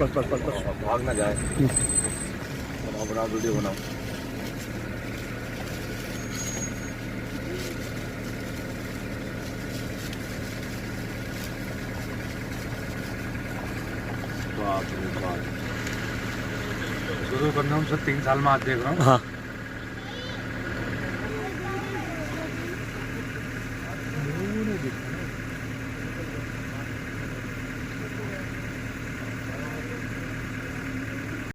बस बस बस बस। भाग ना जाए। बनाओ वीडियो बनाओ। बाप रे बाप। शुरू करना हूँ 3 साल में आज देख रहा हूँ। हाँ